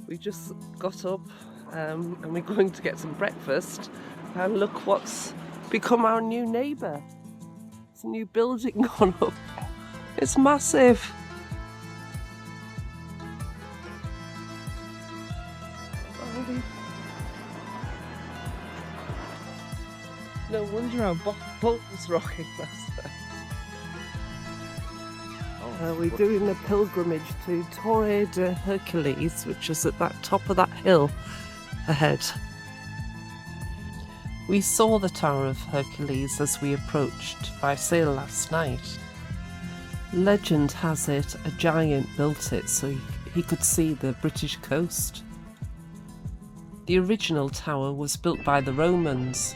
We just got up and we're going to get some breakfast, and look what's become our new neighbour. It's a new building gone up. It's massive. No wonder our boat was rocking last night. We're doing a pilgrimage to Torre de Hercules, which is at that top of that hill ahead. We saw the Tower of Hercules as we approached by sail last night. Legend has it a giant built it so he could see the British coast. The original tower was built by the Romans.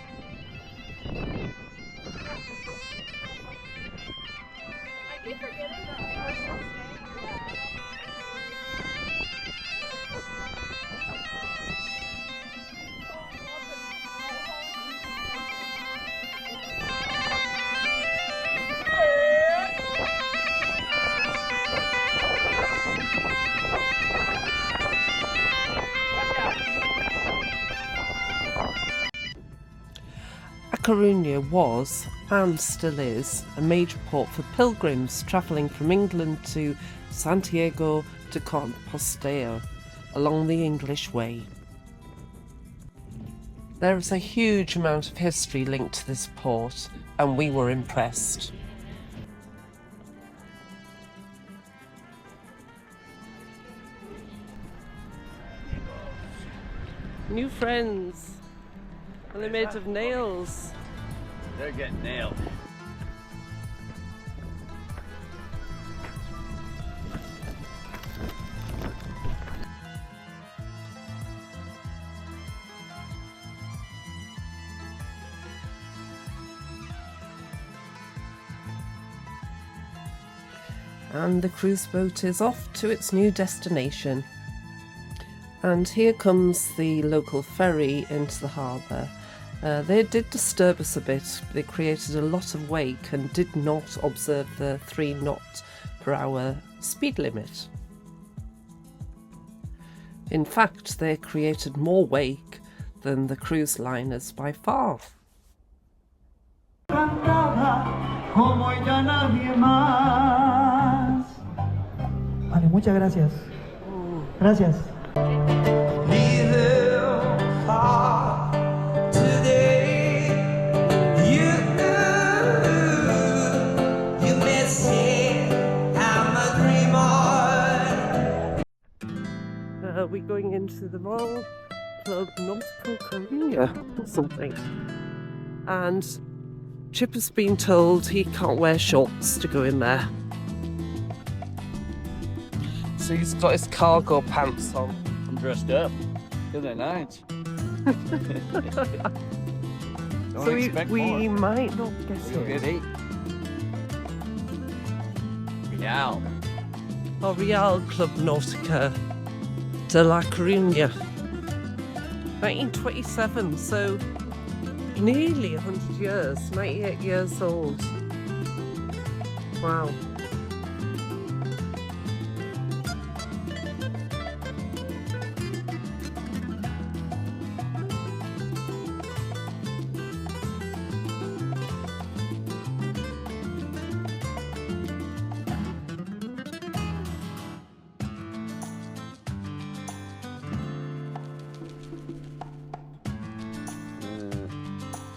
Coruna was, and still is, a major port for pilgrims travelling from England to Santiago de Compostela along the English Way. There is a huge amount of history linked to this port, and we were impressed. New friends. And they're made of nails. They're getting nailed. And the cruise boat is off to its new destination. And here comes the local ferry into the harbour. They did disturb us a bit. They created a lot of wake and did not observe the 3 knots per hour speed limit. In fact, they created more wake than the cruise liners by far. Vale, muchas gracias. Gracias. We're going into the Royal Club Nautical Coruna or something, and Chip has been told he can't wear shorts to go in there, so he's got his cargo pants on. I'm dressed up. Feel that nice. So we might not get We'll it. get 8. Real. Oh, Real Club Nautica de la Coruna. 1927, so nearly 100 years, 98 years old. Wow.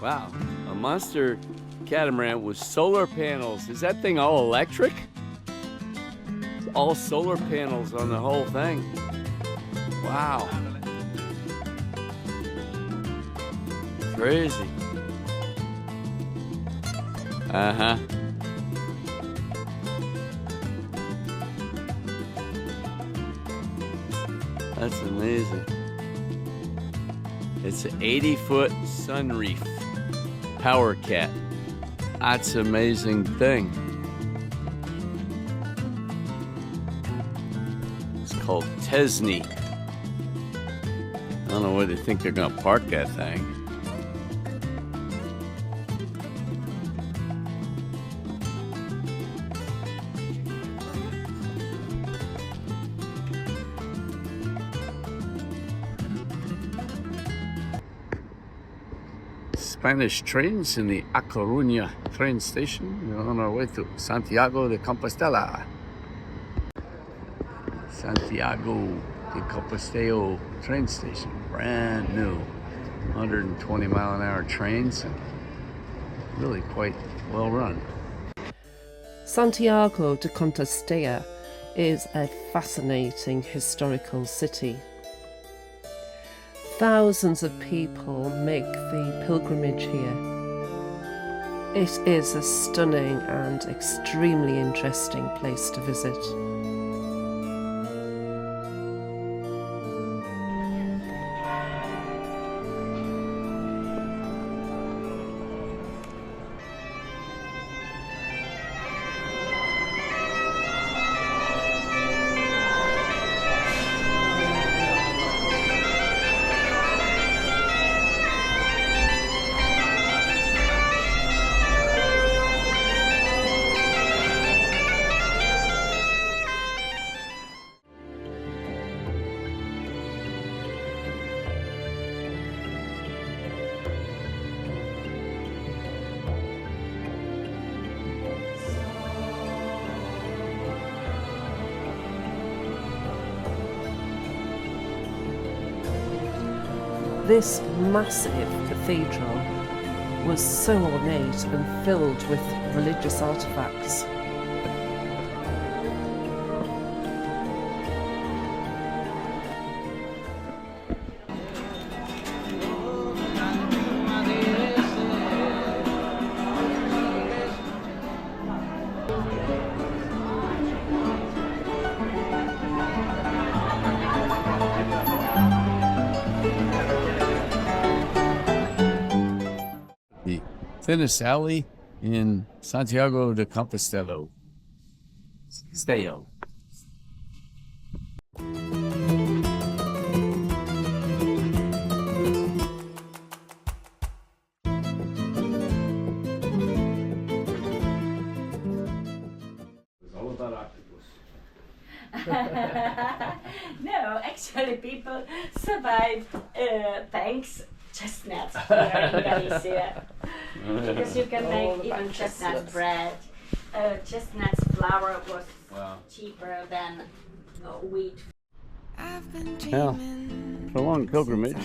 Wow, a monster catamaran with solar panels. Is that thing all electric? It's all solar panels on the whole thing. Wow. Crazy. Uh-huh. That's amazing. It's an 80-foot sunreef power cat. That's an amazing thing. It's called Tesney. I don't know where they think they're gonna park that thing. Spanish trains in the Coruna train station. We're on our way to Santiago de Compostela. Santiago de Compostela train station, brand new. 120-mile-an-hour trains, and really quite well run. Santiago de Compostela is a fascinating historical city. Thousands of people make the pilgrimage here. It is a stunning and extremely interesting place to visit. This massive cathedral was so ornate and filled with religious artifacts. The thinnest alley in Santiago de Compostela. Steo. It's all about octopus. No, actually people survive thanks chestnuts here in Galicia. Because you can make even chestnut bread. Chestnuts flour was cheaper than wheat. Now, for a long pilgrimage,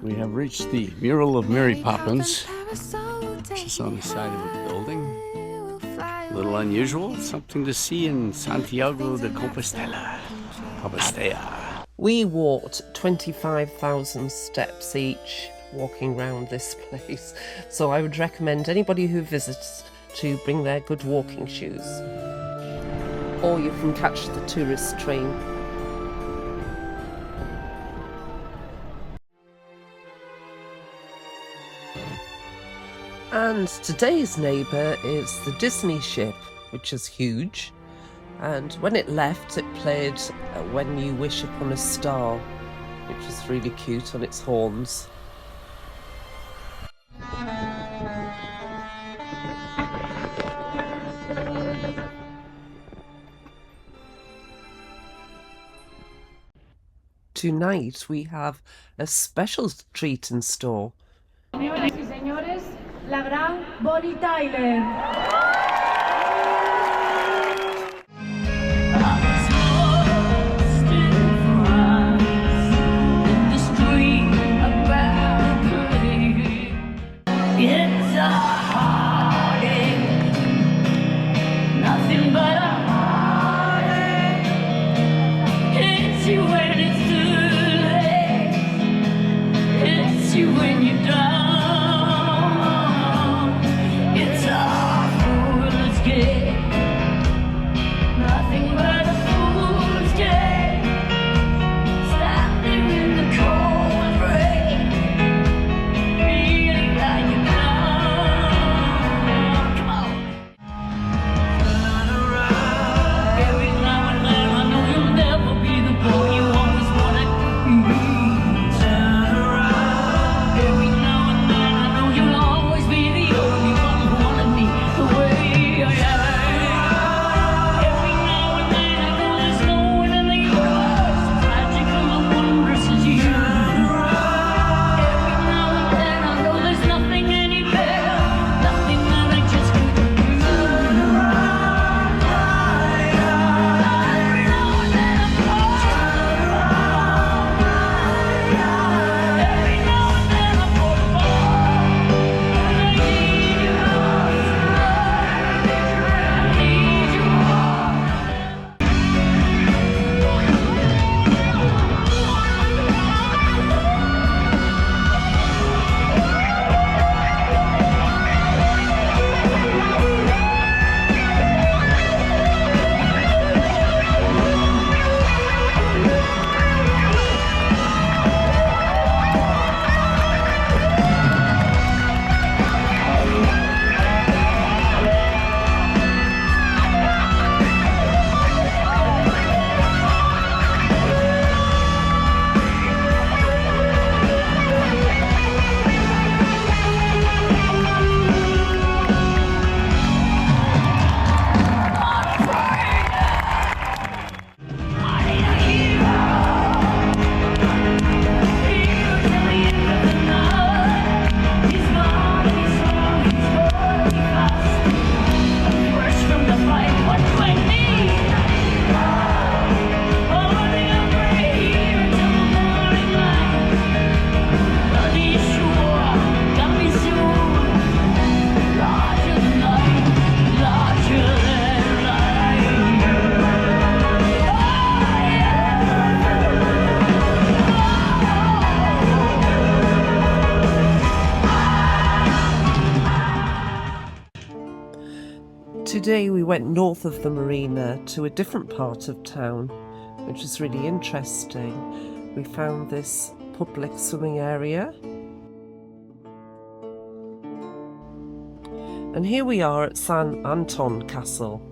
we have reached the mural of Mary Poppins, which is on the side of a building. A little unusual, something to see in Santiago de Compostela. We walked 25,000 steps each walking round this place, so I would recommend anybody who visits to bring their good walking shoes. Or you can catch the tourist train. And today's neighbour is the Disney ship, which is huge. And when it left, it played When You Wish Upon a Star, which was really cute on its horns. Tonight we have a special treat in store. Señoras y señores, la gran Bonnie Tyler. When you drown, it's awful. Today we went north of the marina to a different part of town, which was really interesting. We found this public swimming area. And here we are at San Anton Castle.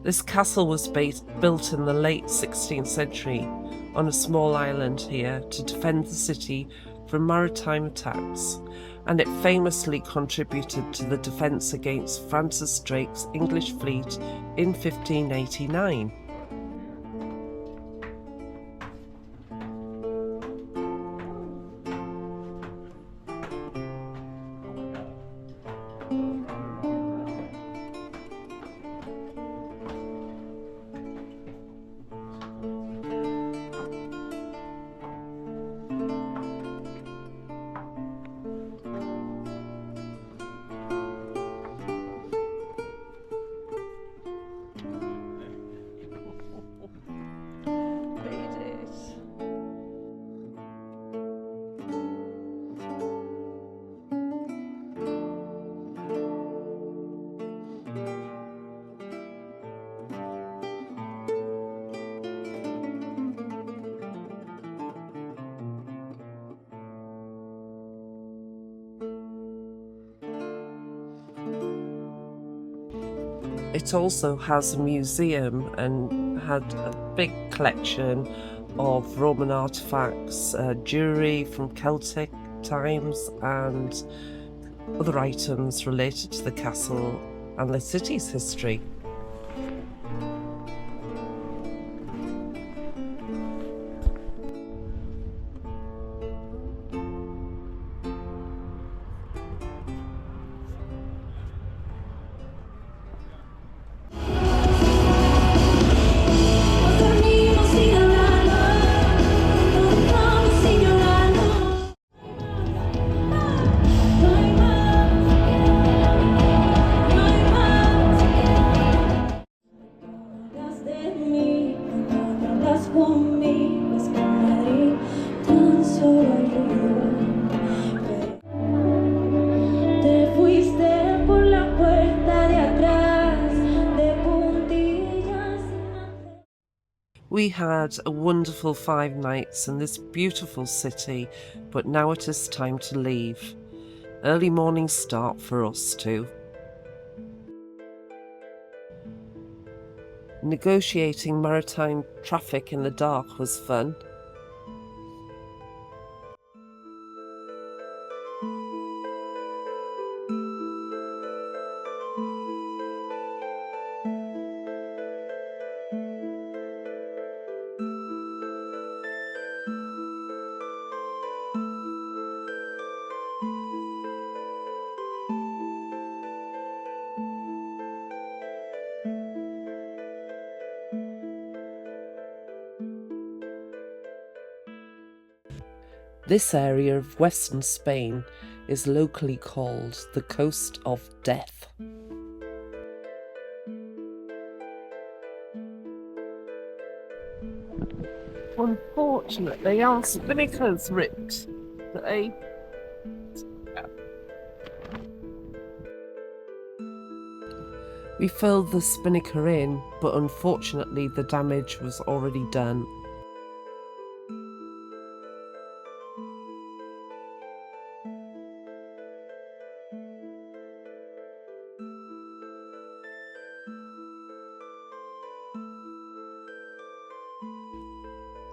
This castle was built in the late 16th century on a small island here to defend the city from maritime attacks, and it famously contributed to the defence against Francis Drake's English fleet in 1589. It also has a museum and had a big collection of Roman artefacts, jewellery from Celtic times and other items related to the castle and the city's history. We had a wonderful 5 nights in this beautiful city, but now it is time to leave. Early morning start for us too. Negotiating maritime traffic in the dark was fun. This area of western Spain is locally called the Coast of Death. Unfortunately, our spinnaker's ripped. We filled the spinnaker in, but unfortunately the damage was already done.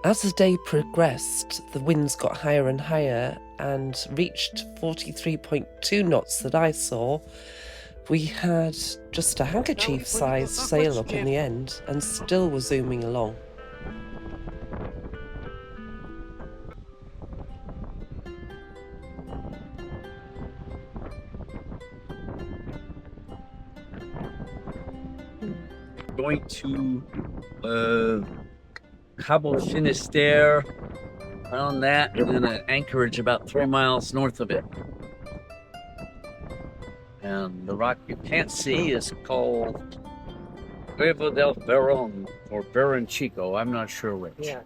As the day progressed, the winds got higher and higher and reached 43.2 knots that I saw. We had just a handkerchief-sized sail up in the end and still were zooming along. Going to Cabo Finisterre, around that, and then an anchorage about 3 miles north of it. And the rock you can't see is called Cueva del Barón or Baron Chico. I'm not sure which. Yeah.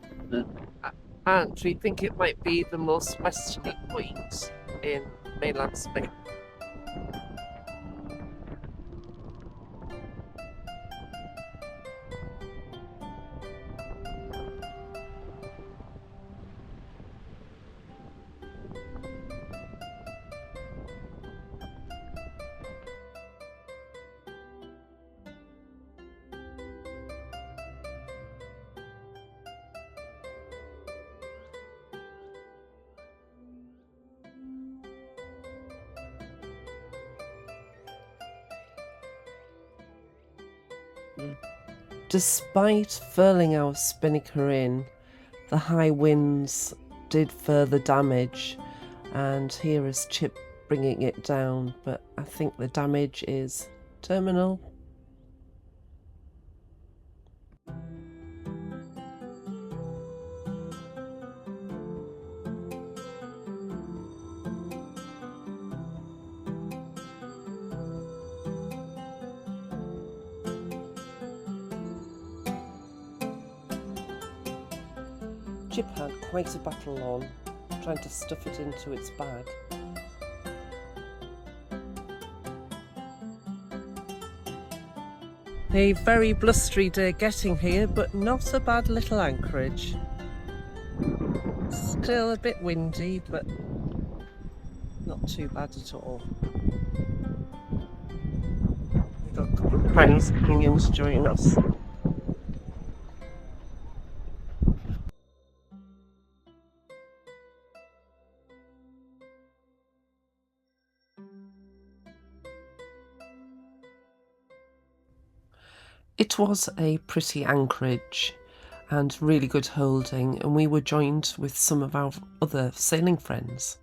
And we think it might be the most westerly point in mainland Spain. Despite furling our spinnaker in, the high winds did further damage, and here is Chip bringing it down, but I think the damage is terminal. Chip had quite a battle on, trying to stuff it into its bag. A very blustery day getting here, but not a bad little anchorage. Still a bit windy, but not too bad at all. We've got a couple of friends coming in to join us. It was a pretty anchorage and really good holding, and we were joined with some of our other sailing friends.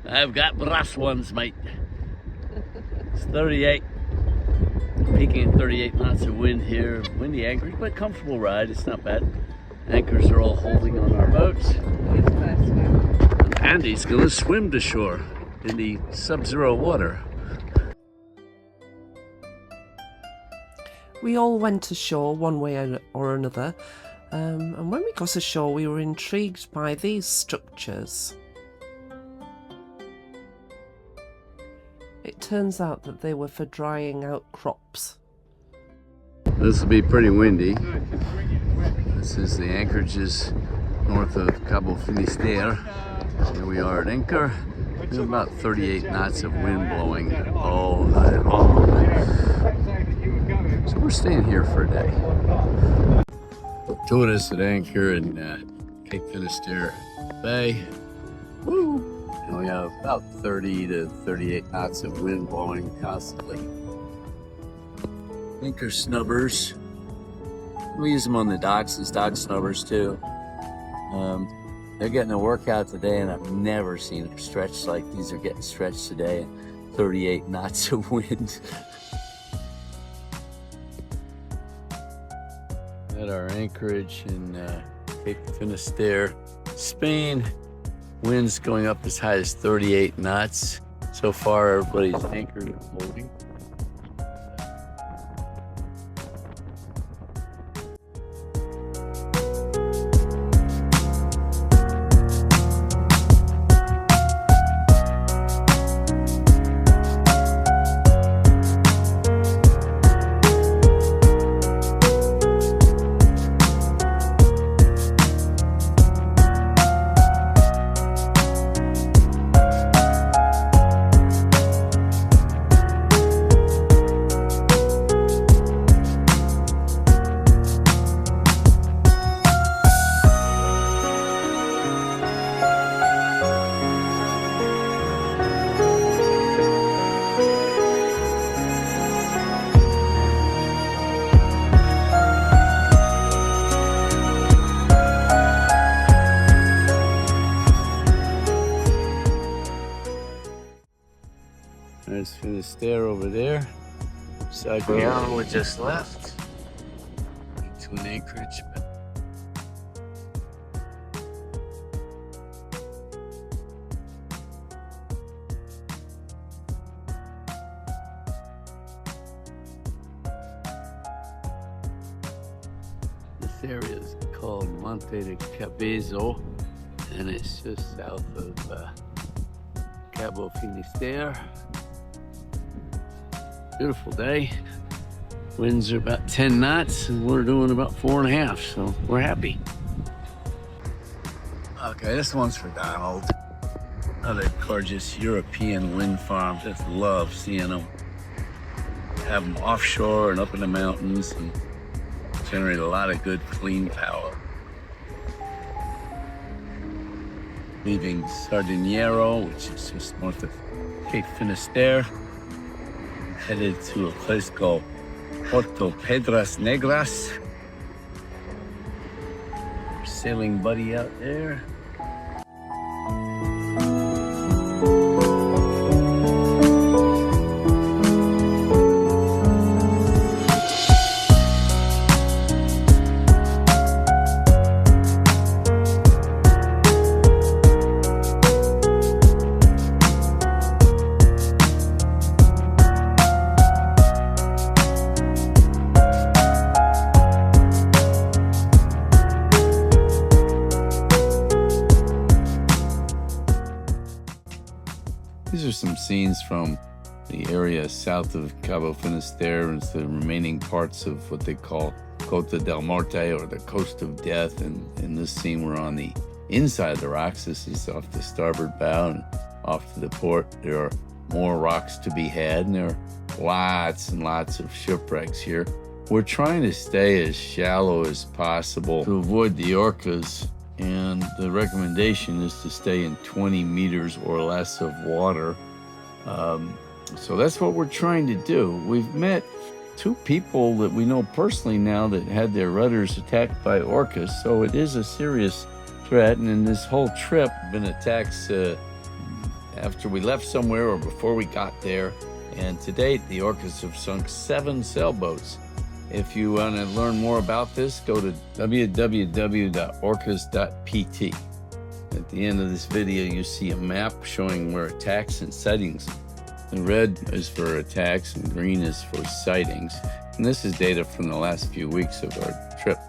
I've got brass ones, mate. It's 38. Peaking at 38 knots of wind here. Windy anchorage, but comfortable ride. It's not bad. Anchors are all holding on our boats. Andy's gonna swim to shore in the sub-zero water. We all went ashore one way or another, and when we got ashore we were intrigued by these structures. It turns out that they were for drying out crops. This will be pretty windy. This is the anchorages north of Cabo Finisterre. Here we are at anchor. There's about 38 knots of wind blowing all night long. So we're staying here for a day. Join us at anchor in Cape Finisterre Bay. Woo! And we have about 30 to 38 knots of wind blowing constantly. Anchor snubbers. We use them on the docks as dock snubbers too. They're getting a workout today, and I've never seen them stretched like these are getting stretched today. 38 knots of wind. At our anchorage in Cape Finisterre, Spain. Winds going up as high as 38 knots. So far, everybody's anchored and holding. There's Finisterre over there. Cabo we just left. To an anchorage. This area is called Monte de Cabo, and it's just south of Cabo Finisterre. Beautiful day. Winds are about 10 knots, and we're doing about 4.5, so we're happy. Okay, this one's for Donald. Another gorgeous European wind farm. Just love seeing them. Have them offshore and up in the mountains and generate a lot of good, clean power. Leaving Sardiniero, which is just north of Cape Finisterre. Headed to a place called Puerto Pedras Negras. Sailing buddy out there. These are some scenes from the area south of Cabo Finisterre and the remaining parts of what they call Cota del Morte, or the Coast of Death. And in this scene, we're on the inside of the rocks. This is off the starboard bow and off to the port. There are more rocks to be had, and there are lots and lots of shipwrecks here. We're trying to stay as shallow as possible to avoid the orcas. And the recommendation is to stay in 20 meters or less of water. So that's what we're trying to do. We've met 2 people that we know personally now that had their rudders attacked by orcas, so it is a serious threat. And in this whole trip, been attacks after we left somewhere or before we got there. And to date, the orcas have sunk 7 sailboats. If you want to learn more about this, go to www.orcas.pt. At the end of this video, you see a map showing where attacks and sightings. The red is for attacks and green is for sightings. And this is data from the last few weeks of our trip.